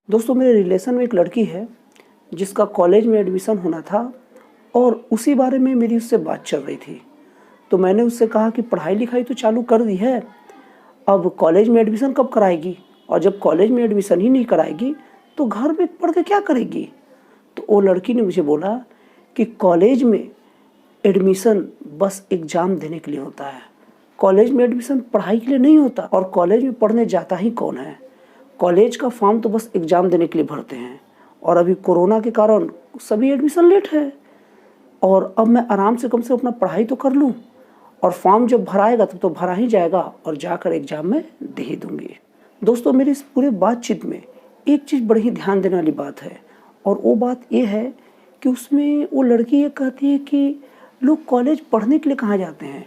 दोस्तों, मेरे रिलेशन में एक लड़की है जिसका कॉलेज में एडमिशन होना था और उसी बारे में मेरी उससे बात चल रही थी। तो मैंने उससे कहा कि पढ़ाई लिखाई तो चालू कर दी है, अब कॉलेज में एडमिशन कब कराएगी? और जब कॉलेज में एडमिशन ही नहीं कराएगी तो घर में पढ़ के क्या करेगी? तो वो लड़की ने मुझे बोला कि कॉलेज में एडमिशन बस एग्ज़ाम देने के लिए होता है, कॉलेज में एडमिशन पढ़ाई के लिए नहीं होता। और कॉलेज में पढ़ने जाता ही कौन है? कॉलेज का फॉर्म तो बस एग्ज़ाम देने के लिए भरते हैं और अभी कोरोना के कारण सभी एडमिशन लेट है। और अब मैं आराम से कम से अपना पढ़ाई तो कर लूँ और फॉर्म जब भराएगा तब तो भरा ही जाएगा और जाकर एग्ज़ाम में दे ही दूँगी। दोस्तों, मेरी इस पूरे बातचीत में एक चीज़ बड़ी ही ध्यान देने वाली बात है और वो बात ये है कि उसमें वो लड़की ये कहती है कि लोग कॉलेज पढ़ने के लिए कहाँ जाते हैं?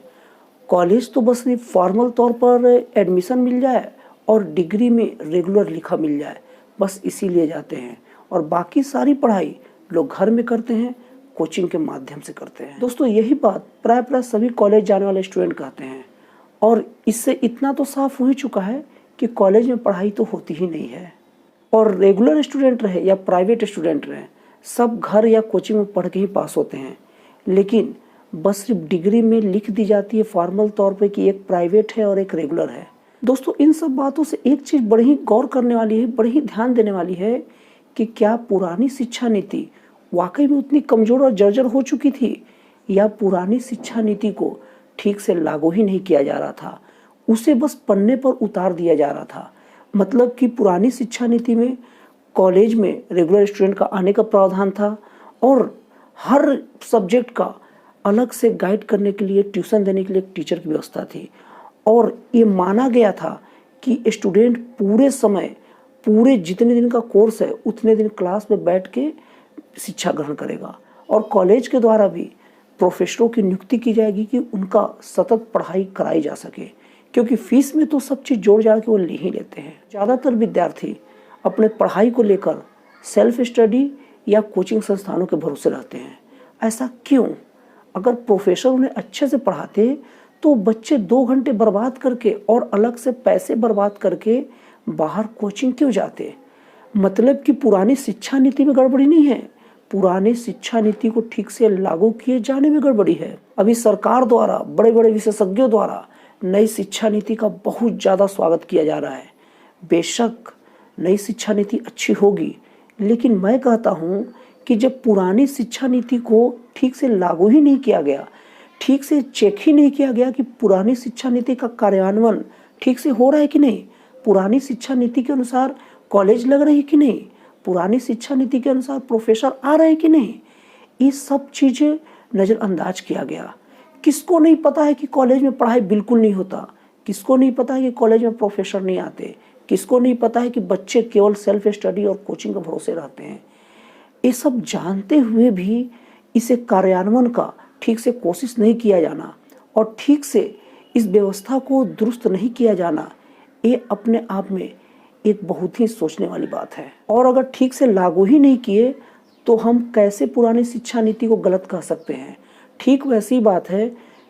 कॉलेज तो बस सिर्फ फॉर्मल तौर पर एडमिशन मिल जाए और डिग्री में रेगुलर लिखा मिल जाए, बस इसीलिए जाते हैं। और बाकी सारी पढ़ाई लोग घर में करते हैं, कोचिंग के माध्यम से करते हैं। दोस्तों, यही बात प्राय सभी कॉलेज जाने वाले स्टूडेंट कहते हैं और इससे इतना तो साफ हो ही चुका है कि कॉलेज में पढ़ाई तो होती ही नहीं है। और रेगुलर स्टूडेंट रहे या प्राइवेट स्टूडेंट रहे, सब घर या कोचिंग में पढ़ के ही पास होते हैं, लेकिन बस सिर्फ डिग्री में लिख दी जाती है फॉर्मल तौर पे कि एक प्राइवेट है और एक रेगुलर है। दोस्तों, इन सब बातों से एक चीज़ बड़ी ही गौर करने वाली है, बड़ी ही ध्यान देने वाली है कि क्या पुरानी शिक्षा नीति वाकई में उतनी कमज़ोर और जर्जर हो चुकी थी या पुरानी शिक्षा नीति को ठीक से लागू ही नहीं किया जा रहा था, उसे बस पन्ने पर उतार दिया जा रहा था। मतलब कि पुरानी शिक्षा नीति में कॉलेज में रेगुलर स्टूडेंट का आने का प्रावधान था और हर सब्जेक्ट का अलग से गाइड करने के लिए, ट्यूशन देने के लिए एक टीचर की व्यवस्था थी और ये माना गया था कि स्टूडेंट पूरे समय, पूरे जितने दिन का कोर्स है उतने दिन क्लास में बैठ के शिक्षा ग्रहण करेगा। और कॉलेज के द्वारा भी प्रोफेसरों की नियुक्ति की जाएगी कि उनका सतत पढ़ाई कराई जा सके, क्योंकि फीस में तो सब चीज़ जोड़ जाड़ के वो ले ही लेते हैं। ज़्यादातर विद्यार्थी अपने पढ़ाई को लेकर सेल्फ स्टडी या कोचिंग संस्थानों के भरोसे रहते हैं। ऐसा क्यों? अगर प्रोफेसर उन्हें अच्छे से पढ़ाते तो बच्चे 2 घंटे बर्बाद करके और अलग से पैसे बर्बाद करके बाहर कोचिंग क्यों जाते? मतलब कि पुरानी शिक्षा नीति में गड़बड़ी नहीं है, पुरानी शिक्षा नीति को ठीक से लागू किए जाने में गड़बड़ी है। अभी सरकार द्वारा, बड़े बड़े विशेषज्ञों द्वारा नई शिक्षा नीति का बहुत ज़्यादा स्वागत किया जा रहा है। बेशक नई शिक्षा नीति अच्छी होगी, लेकिन मैं कहता हूँ कि जब पुरानी शिक्षा नीति को ठीक से लागू ही नहीं किया गया, ठीक से चेक ही नहीं किया गया कि पुरानी शिक्षा नीति का कार्यान्वयन ठीक से हो रहा है कि नहीं, पुरानी शिक्षा नीति के अनुसार कॉलेज लग रही है कि नहीं, पुरानी शिक्षा नीति के अनुसार प्रोफेसर आ रहे हैं कि नहीं, ये सब चीज़ें नज़रअंदाज किया गया। किसको नहीं पता है कि कॉलेज में पढ़ाई बिल्कुल नहीं होता? किसको नहीं पता है कि कॉलेज में प्रोफेसर नहीं आते? किसको नहीं पता है कि बच्चे केवल सेल्फ स्टडी और कोचिंग के भरोसे रहते हैं? ये सब जानते हुए भी इसे कार्यान्वयन का ठीक से कोशिश नहीं किया जाना और ठीक से इस व्यवस्था को दुरुस्त नहीं किया जाना, ये अपने आप में एक बहुत ही सोचने वाली बात है। और अगर ठीक से लागू ही नहीं किए तो हम कैसे पुरानी शिक्षा नीति को गलत कह सकते हैं? ठीक वैसी बात है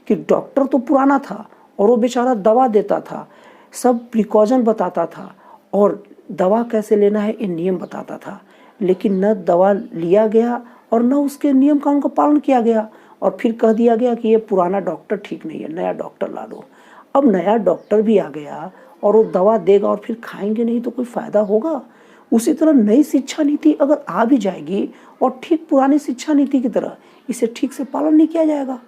कि डॉक्टर तो पुराना था और वो बेचारा दवा देता था, सब प्रिकॉशन बताता था और दवा कैसे लेना है ये नियम बताता था, लेकिन न दवा लिया गया और न उसके नियम कानून का पालन किया गया और फिर कह दिया गया कि ये पुराना डॉक्टर ठीक नहीं है, नया डॉक्टर ला दो। अब नया डॉक्टर भी आ गया और वो दवा देगा और फिर खाएंगे नहीं तो कोई फ़ायदा होगा? उसी तरह नई शिक्षा नीति अगर आ भी जाएगी और ठीक पुरानी शिक्षा नीति की तरह इसे ठीक से पालन नहीं किया जाएगा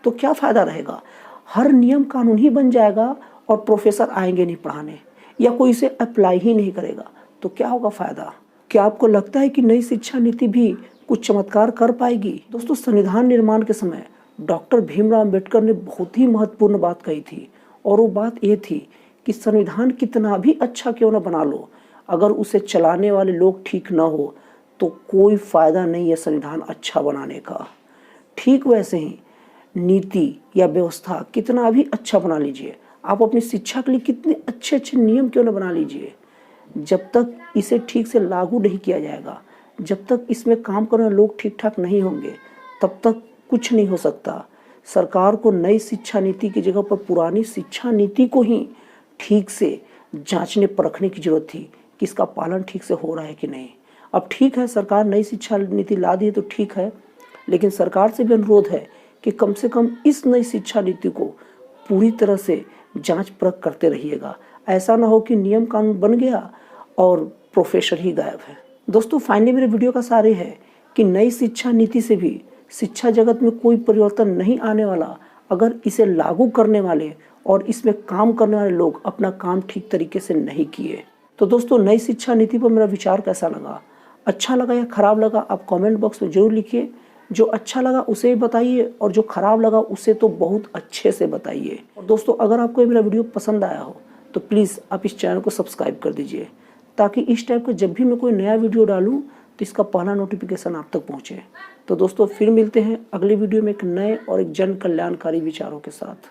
तो क्या फ़ायदा रहेगा? हर नियम कानून ही बन जाएगा और प्रोफेसर आएंगे नहीं पढ़ाने या कोई इसे अप्लाई ही नहीं करेगा तो क्या होगा फ़ायदा? क्या आपको लगता है कि नई शिक्षा नीति भी कुछ चमत्कार कर पाएगी? दोस्तों, संविधान निर्माण के समय डॉक्टर भीमराव अंबेडकर ने बहुत ही महत्वपूर्ण बात कही थी और वो बात ये थी कि संविधान कितना भी अच्छा क्यों ना बना लो, अगर उसे चलाने वाले लोग ठीक ना हो तो कोई फ़ायदा नहीं है संविधान अच्छा बनाने का। ठीक वैसे ही नीति या व्यवस्था कितना भी अच्छा बना लीजिए, आप अपनी शिक्षा के लिए कितने अच्छे अच्छे नियम क्यों ना बना लीजिए, जब तक इसे ठीक से लागू नहीं किया जाएगा, जब तक इसमें काम करने वाले लोग ठीक ठाक नहीं होंगे, तब तक कुछ नहीं हो सकता। सरकार को नई शिक्षा नीति की जगह पर पुरानी शिक्षा नीति को ही ठीक से जांचने परखने की जरूरत थी कि इसका पालन ठीक से हो रहा है कि नहीं। अब ठीक है, सरकार नई शिक्षा नीति ला दी है तो ठीक है, लेकिन सरकार से भी अनुरोध है कि कम से कम इस नई शिक्षा नीति को पूरी तरह से जांच परख करते रहिएगा। ऐसा ना हो कि नियम कानून बन गया और प्रोफेसर ही गायब है। दोस्तों, फाइनली मेरे वीडियो का सार ये है कि नई शिक्षा नीति से भी शिक्षा जगत में कोई परिवर्तन नहीं आने वाला अगर इसे लागू करने वाले और इसमें काम करने वाले लोग अपना काम ठीक तरीके से नहीं किए। तो दोस्तों, नई शिक्षा नीति पर मेरा विचार कैसा लगा, अच्छा लगा या खराब लगा, आप कमेंट बॉक्स में जरूर लिखिए। जो अच्छा लगा उसे बताइए और जो खराब लगा उसे तो बहुत अच्छे से बताइए। और दोस्तों, अगर आपको ये मेरा वीडियो पसंद आया हो तो प्लीज़ आप इस चैनल को सब्सक्राइब कर दीजिए, ताकि इस टाइप का जब भी मैं कोई नया वीडियो डालूं तो इसका पहला नोटिफिकेशन आप तक पहुंचे। तो दोस्तों, फिर मिलते हैं अगली वीडियो में एक नए और एक जन कल्याणकारी विचारों के साथ।